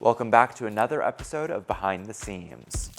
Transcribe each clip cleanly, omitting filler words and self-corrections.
Welcome back to another episode of Behind the Seams.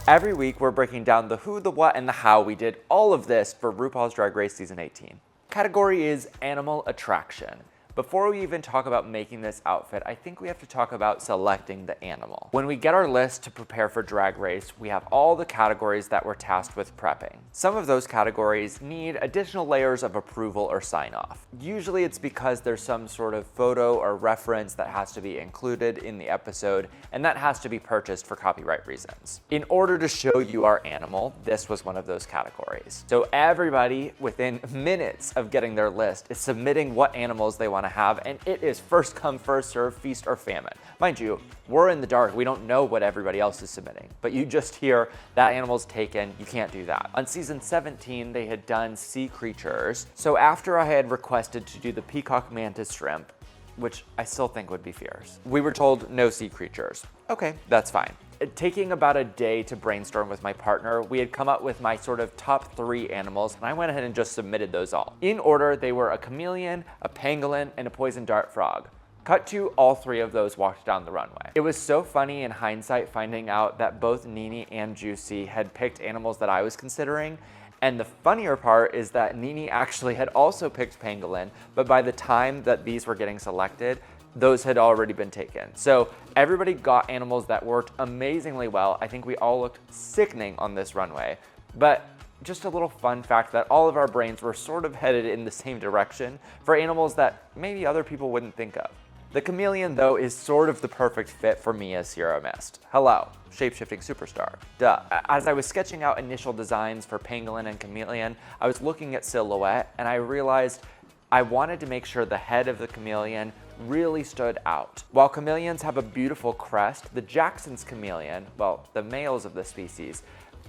Every week we're breaking down the who, the what, and the how we did all of this for RuPaul's Drag Race Season 18. Category is Animal Attraction. Before we even talk about making this outfit, I think we have to talk about selecting the animal. When we get our list to prepare for Drag Race, we have all the categories that we're tasked with prepping. Some of those categories need additional layers of approval or sign-off. Usually it's because there's some sort of photo or reference that has to be included in the episode, and that has to be purchased for copyright reasons. In order to show you our animal, this was one of those categories. So everybody, within minutes of getting their list, is submitting what animals they want to have, and it is first come, first serve, feast or famine. Mind you, we're in the dark. We don't know what everybody else is submitting, but you just hear that animal's taken. You can't do that. On season 17, they had done sea creatures. So after I had requested to do the peacock mantis shrimp, which I still think would be fierce, we were told no sea creatures. Okay, that's fine. Taking about a day to brainstorm with my partner, we had come up with my sort of top 3 animals, and I went ahead and just submitted those all. In order, they were a chameleon, a pangolin, and a poison dart frog. Cut to, all 3 of those walked down the runway. It was so funny in hindsight finding out that both Nene and Juicy had picked animals that I was considering. And the funnier part is that Nene actually had also picked pangolin, but by the time that these were getting selected, those had already been taken. So everybody got animals that worked amazingly well. I think we all looked sickening on this runway. But just a little fun fact that all of our brains were sort of headed in the same direction for animals that maybe other people wouldn't think of. The chameleon, though, is sort of the perfect fit for me as Ciara Myst. Hello, shape-shifting superstar. Duh. As I was sketching out initial designs for pangolin and chameleon, I was looking at silhouette and I realized I wanted to make sure the head of the chameleon really stood out. While chameleons have a beautiful crest, the Jackson's chameleon, well, the males of the species,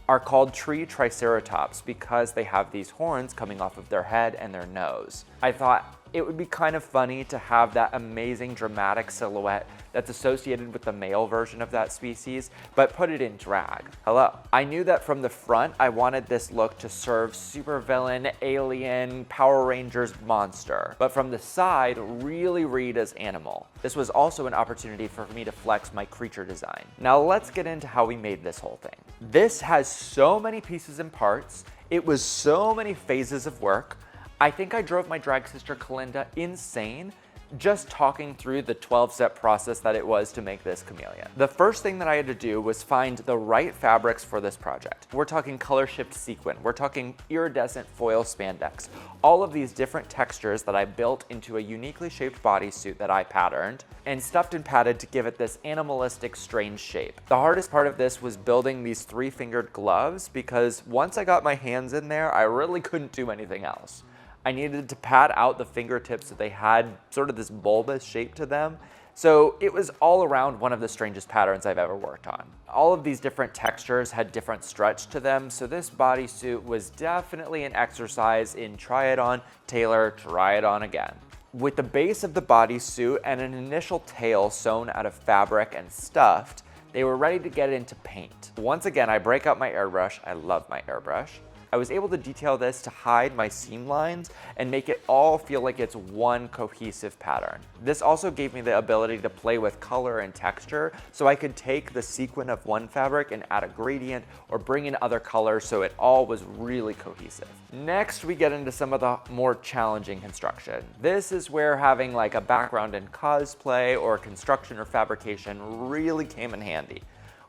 are called tree triceratops because they have these horns coming off of their head and their nose. I thought it would be kind of funny to have that amazing dramatic silhouette that's associated with the male version of that species, but put it in drag. Hello. I knew that from the front, I wanted this look to serve supervillain, alien, Power Rangers monster, but from the side, really read as animal. This was also an opportunity for me to flex my creature design. Now let's get into how we made this whole thing. This has so many pieces and parts. It was so many phases of work. I think I drove my drag sister Kalinda insane just talking through the 12-step process that it was to make this chameleon. The first thing that I had to do was find the right fabrics for this project. We're talking color shift sequin, we're talking iridescent foil spandex, all of these different textures that I built into a uniquely shaped bodysuit that I patterned and stuffed and padded to give it this animalistic, strange shape. The hardest part of this was building these 3-fingered gloves because once I got my hands in there, I really couldn't do anything else. I needed to pad out the fingertips so they had sort of this bulbous shape to them. So it was all around one of the strangest patterns I've ever worked on. All of these different textures had different stretch to them, so this bodysuit was definitely an exercise in try it on, tailor, try it on again. With the base of the bodysuit and an initial tail sewn out of fabric and stuffed, they were ready to get into paint. Once again, I break out my airbrush. I love my airbrush. I was able to detail this to hide my seam lines and make it all feel like it's one cohesive pattern. This also gave me the ability to play with color and texture, so I could take the sequin of one fabric and add a gradient or bring in other colors so it all was really cohesive. Next, we get into some of the more challenging construction. This is where having like a background in cosplay or construction or fabrication really came in handy.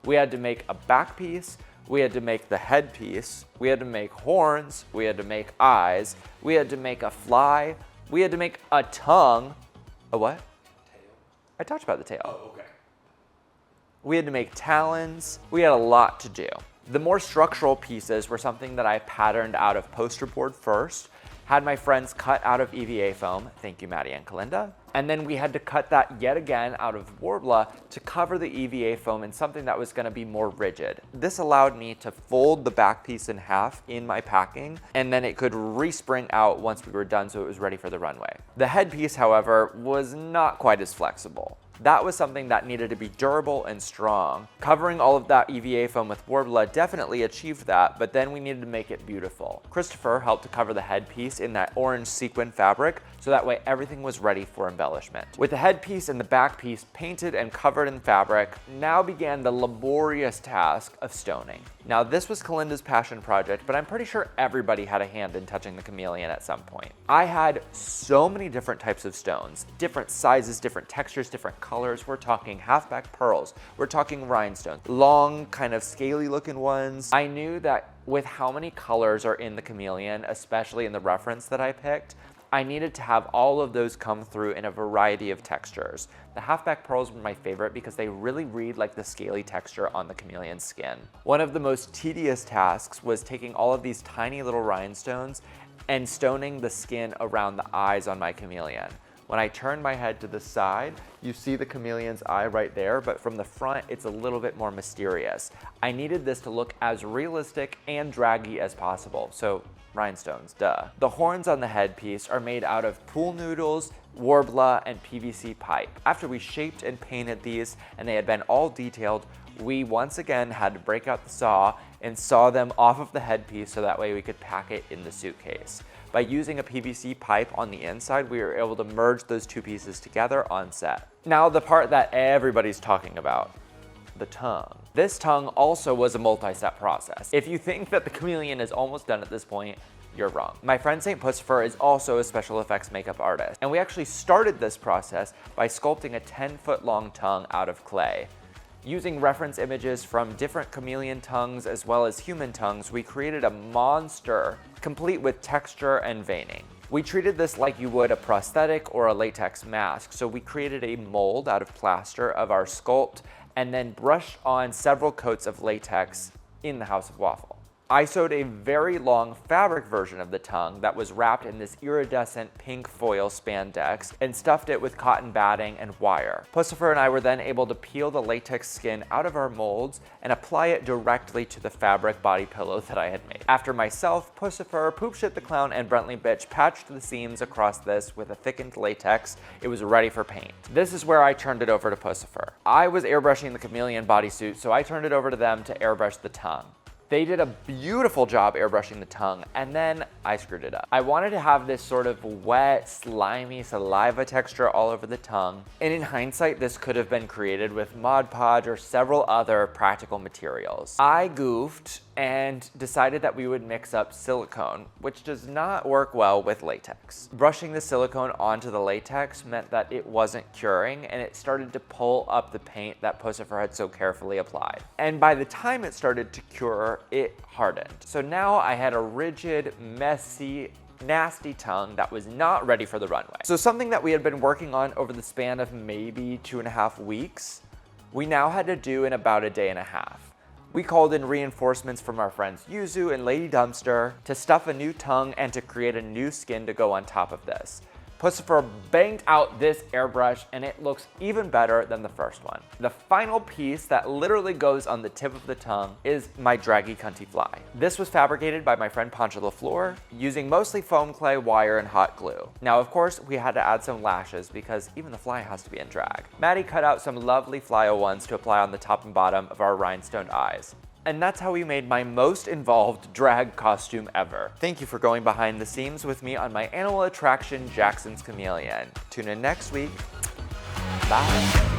We had to make a back piece, we had to make the headpiece, we had to make horns, we had to make eyes, we had to make a fly, we had to make a tongue. A what? Tail. I talked about the tail. Oh, okay. We had to make talons. We had a lot to do. The more structural pieces were something that I patterned out of poster board first, had my friends cut out of EVA foam, thank you Maddie and Kalinda, and then we had to cut that yet again out of Warbla to cover the EVA foam in something that was gonna be more rigid. This allowed me to fold the back piece in half in my packing, and then it could respring out once we were done so it was ready for the runway. The headpiece, however, was not quite as flexible. That was something that needed to be durable and strong. Covering all of that EVA foam with Worbla definitely achieved that, but then we needed to make it beautiful. Christopher helped to cover the headpiece in that orange sequin fabric, so that way everything was ready for embellishment. With the headpiece and the back piece painted and covered in fabric, now began the laborious task of stoning. Now this was Kalinda's passion project, but I'm pretty sure everybody had a hand in touching the Chameleon at some point. I had so many different types of stones, different sizes, different textures, different colors. We're talking halfback pearls, we're talking rhinestones, long kind of scaly looking ones. I knew that with how many colors are in the Chameleon, especially in the reference that I picked, I needed to have all of those come through in a variety of textures. The halfback pearls were my favorite because they really read like the scaly texture on the Chameleon's skin. One of the most tedious tasks was taking all of these tiny little rhinestones and stoning the skin around the eyes on my Chameleon. When I turn my head to the side, you see the Chameleon's eye right there, but from the front, it's a little bit more mysterious. I needed this to look as realistic and draggy as possible, so rhinestones, duh. The horns on the headpiece are made out of pool noodles, Worbla, and PVC pipe. After we shaped and painted these, and they had been all detailed, we once again had to break out the saw and saw them off of the headpiece so that way we could pack it in the suitcase. By using a PVC pipe on the inside, we were able to merge those two pieces together on set. Now the part that everybody's talking about, the tongue. This tongue also was a multi-step process. If you think that the Chameleon is almost done at this point, you're wrong. My friend St. Pussifer is also a special effects makeup artist, and we actually started this process by sculpting a 10-foot long tongue out of clay. Using reference images from different chameleon tongues as well as human tongues, we created a monster complete with texture and veining. We treated this like you would a prosthetic or a latex mask, so we created a mold out of plaster of our sculpt and then brushed on several coats of latex in the House of Waffle. I sewed a very long fabric version of the tongue that was wrapped in this iridescent pink foil spandex and stuffed it with cotton batting and wire. Pussifer and I were then able to peel the latex skin out of our molds and apply it directly to the fabric body pillow that I had made. After myself, Pussifer, Poopshit the Clown, and Brentley Bitch patched the seams across this with a thickened latex, it was ready for paint. This is where I turned it over to Pussifer. I was airbrushing the Chameleon bodysuit, so I turned it over to them to airbrush the tongue. They did a beautiful job airbrushing the tongue, and then I screwed it up. I wanted to have this sort of wet, slimy saliva texture all over the tongue, and in hindsight, this could have been created with Mod Podge or several other practical materials. I goofed and decided that we would mix up silicone, which does not work well with latex. Brushing the silicone onto the latex meant that it wasn't curing, and it started to pull up the paint that Pussifer had so carefully applied. And by the time it started to cure, it hardened. So now I had a rigid, messy, nasty tongue that was not ready for the runway. So something that we had been working on over the span of maybe 2.5 weeks, we now had to do in about a day and a half. We called in reinforcements from our friends Yuzu and Lady Dumpster to stuff a new tongue and to create a new skin to go on top of this. Pussifer banged out this airbrush and it looks even better than the first one. The final piece that literally goes on the tip of the tongue is my draggy cunty fly. This was fabricated by my friend Poncha LaFleur using mostly foam clay, wire, and hot glue. Now, of course, we had to add some lashes because even the fly has to be in drag. Maddie cut out some lovely flyo ones to apply on the top and bottom of our rhinestone eyes. And that's how we made my most involved drag costume ever. Thank you for going behind the scenes with me on my animal attraction, Jackson's Chameleon. Tune in next week. Bye.